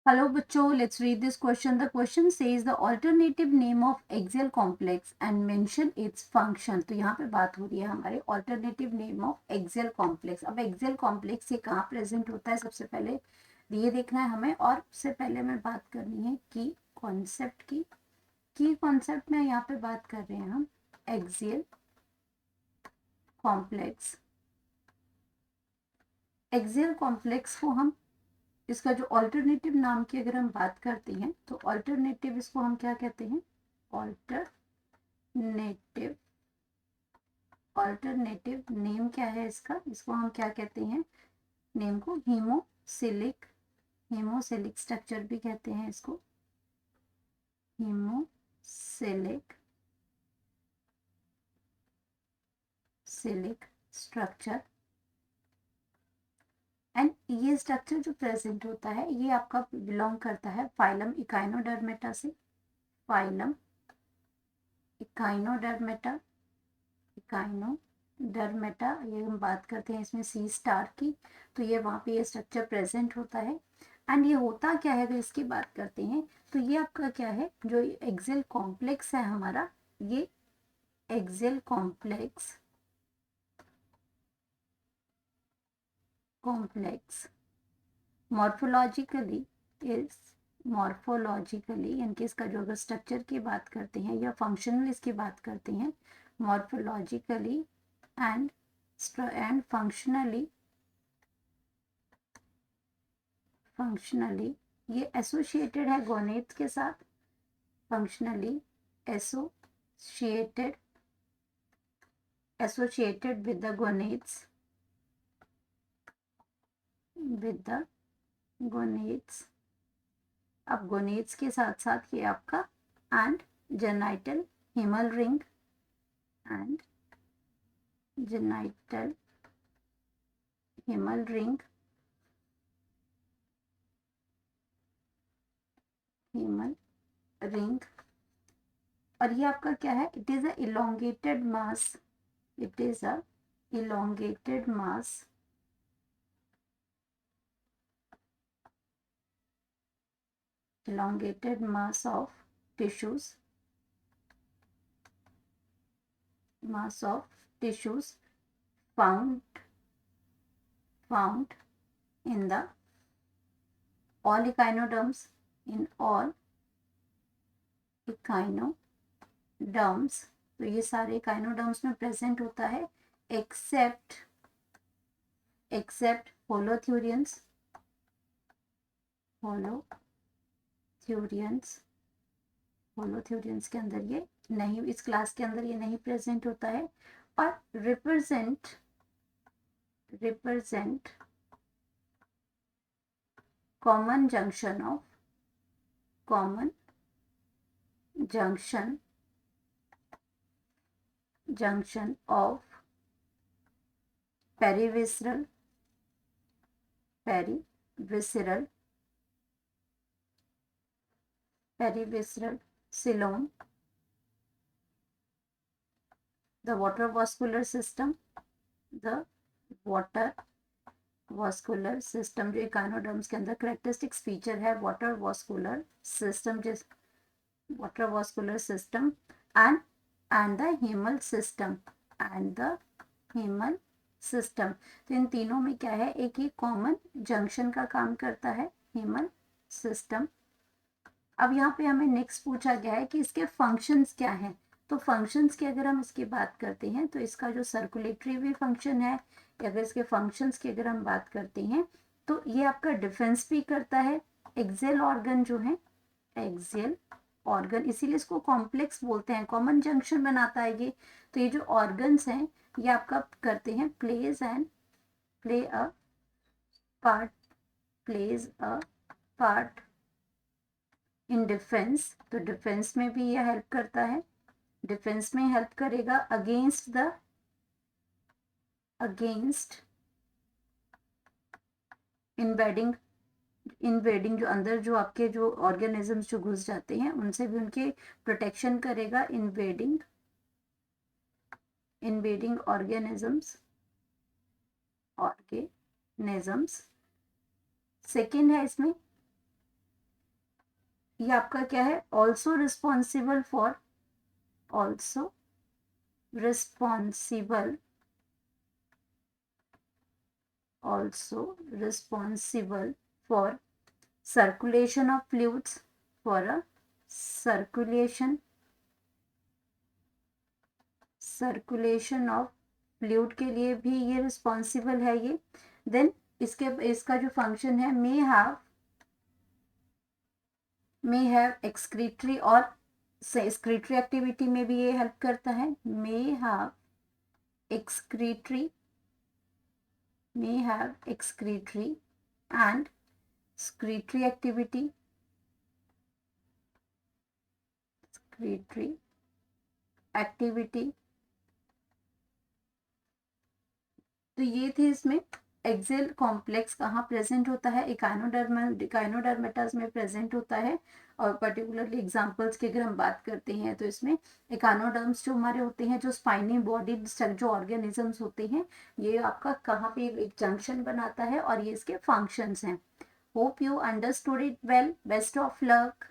Hello बच्चों, let's read this question. The question says the alternative name of axial complex and mention its function. तो यहाँ पे बात हो रही है हमारे alternative name of axial complex. अब axial complex ये कहाँ प्रेजेंट होता है, सबसे पहले ये देखना है हमें। और उससे पहले हमें बात करनी है की कॉन्सेप्ट की। की कॉन्सेप्ट में यहाँ पे बात कर रहे हैं हम axial complex. axial complex को हम, इसका जो ऑल्टरनेटिव नाम की अगर हम बात करते हैं तो ऑल्टरनेटिव इसको हम क्या कहते हैं, ऑल्टरनेटिव। ऑल्टरनेटिव नेम क्या है इसका, इसको हम क्या कहते हैं, नेम को हीमोसिलिक, हीमोसिलिक स्ट्रक्चर भी कहते हैं इसको, हीमोसिलिक सिलिक स्ट्रक्चर। एंड ये स्ट्रक्चर जो प्रेजेंट होता है ये आपका बिलोंग करता है फाइलम इकाइनोडर्मेटा से। फाइलम इकाइनोडर्मेटा, इकाइनोडर्मेटा, ये हम बात करते हैं इसमें सी स्टार की, तो ये वहाँ पे ये स्ट्रक्चर प्रेजेंट होता है। एंड ये होता क्या है अगर इसकी बात करते हैं तो ये आपका क्या है, जो एक्सेल कॉम्प्लेक्स है हमारा, ये एक्सेल कॉम्प्लेक्स मॉर्फोलॉजिकली इज, मॉर्फोलॉजिकली इनके इसका जो अगर स्ट्रक्चर की बात करते हैं या फंक्शनल इसकी बात करते हैं, मॉर्फोलॉजिकली एंड फंक्शनली ये एसोसिएटेड है गोनेट्स के साथ। Functionally associated with the gonads, with the gonads. अब गोनेट्स के साथ साथ ये आपका and genital Himal ring, and genital Himal ring, Himal ring. और ये आपका क्या है, it is a elongated mass, it is a elongated mass, elongated mass of tissues, mass of tissues found in the all echinoderms, in all echinoderms। तो ये सारे echinoderms में present होता है एक्सेप्ट होलोथ्यूरियंस, होलोथ्यूरियंस के अंदर ये नहीं, इस क्लास के अंदर ये नहीं प्रेजेंट होता है। और represent common junction of perivisceral coelom, the water vascular system, the water vascular system जो इकाइनोडर्म्स के अंदर करेक्टरिस्टिक्स फीचर है वाटर वास्कुलर सिस्टम, जिस water vascular system and the haemal system, तो इन तीनों में क्या है, एक ही कॉमन जंक्शन का काम करता है हीमल सिस्टम। अब यहाँ पे हमें नेक्स्ट पूछा गया है कि इसके फंक्शंस क्या हैं। तो फंक्शंस की अगर हम इसकी बात करते हैं तो इसका जो सर्कुलेटरी भी फंक्शन है, अगर इसके फंक्शंस की अगर हम बात करते हैं तो ये आपका डिफेंस भी करता है। एक्सेल ऑर्गन जो है, एक्सेल ऑर्गन, इसीलिए इसको कॉम्प्लेक्स बोलते हैं, कॉमन जंक्शन बनाता है ये। तो ये जो ऑर्गन्स हैं ये आपका करते हैं play a part in defence. तो डिफेंस में भी ये हेल्प करता है, डिफेंस में हेल्प करेगा अगेंस्ट इन्वेडिंग जो अंदर जो आपके जो ऑर्गेनिजम्स जो घुस जाते हैं उनसे भी उनके प्रोटेक्शन करेगा, इन्वेडिंग ऑर्गेनिजम्स। सेकेंड है इसमें ये आपका क्या है, also responsible for, also responsible, also responsible for circulation of fluids, for a circulation of fluid के लिए भी ये रिस्पॉन्सिबल है ये। देन इसका जो फंक्शन है, may have excretory और excretory एक्टिविटी में भी ये हेल्प करता है। may have excretory and excretory activity, तो ये थे इसमें। एक्सेल कॉम्प्लेक्स कहाँ प्रेजेंट होता है, इकाइनोडर्मेटास में प्रेजेंट होता है। और पर्टिकुलरली एग्जांपल्स की अगर हम बात करते हैं तो इसमें इकाइनोडर्म्स जो हमारे होते हैं, जो स्पाइनी बॉडी जो ऑर्गेनिजम्स होते हैं, ये आपका कहाँ पे एक जंक्शन बनाता है और ये इसके फंक्शंस हैं। Hope you understood it well. Best of luck.